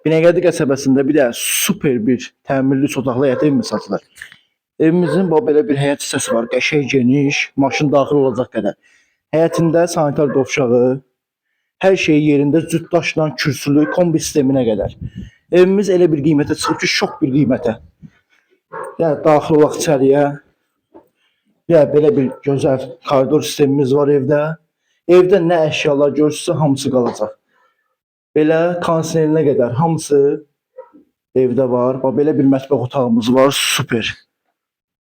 Binəqədi qəsəbəsində bir də super bir təmirli üç otaqlı həyət evimiz satılır. Evimizin belə bir həyət hissəsi var. Qəşəng geniş, maşın daxil olacaq qədər. Həyətində sanitar dovşağı, hər şey yerində cütdaşla kürsülü kombi sisteminə qədər. Evimiz elə bir qiymətə çıxıb ki, şok bir qiymətə. Yəni daxil olaq içəriyə. Yəni belə bir gözəl koridor sistemimiz var evdə. Evdə nə əşyalar görürsə hamısı qalacaq. Belə kondisionerinə qədər hamısı evdə var. Bax belə bir mətbəx otağımız var, super.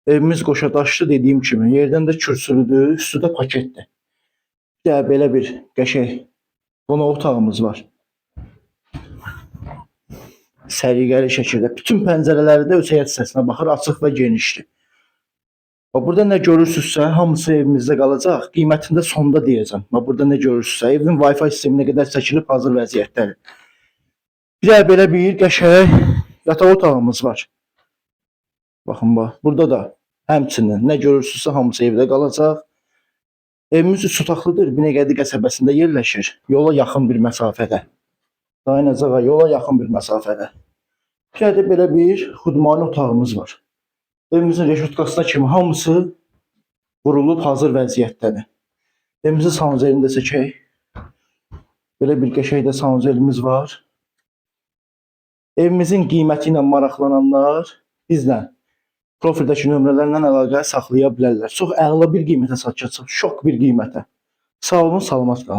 Evimiz qoşadaşlı dediyim kimi, yerdən də kürsülüdür, üstü də paketdir. Bir də belə bir qəşəng qonaq otağımız var. Səliqəli şəkildə bütün pəncərələri də öz həyət hissəsinə baxır, açıq və genişdir. Bax burada nə görürsünüzsə hamısı evimizdə qalacaq. Qiymətində sonda deyəcəm. Bax burada nə görürsünüzsə evin Wi-Fi sisteminə qədər çəkilib hazır vəziyyətdədir. Bir də belə bir qəşəng yataq otağımız var. Baxın bax, burada da həmçinin nə görürsünüzsə hamısı evdə qalacaq. Evimiz üç otaqlıdır. Binəqədi qəsəbəsində yerləşir. Yola yaxın bir məsafədə. Dayanacaq yola yaxın bir məsafədə. Bir də belə bir xudmani otağımız var. Evimizin reşotkasına kimi hamısı vurulub hazır vəziyyətdədir. Evimizin sanuzelini də çəkək. Belə bir qəşəng də sanuzelimiz var. Evimizin qiyməti ilə maraqlananlar bizlə profildəki nömrələrlə əlaqə saxlaya bilərlər. Çox əla bir qiymətə satışa çıxıb, şok bir qiymətə. Sağ olun, salamat qalın.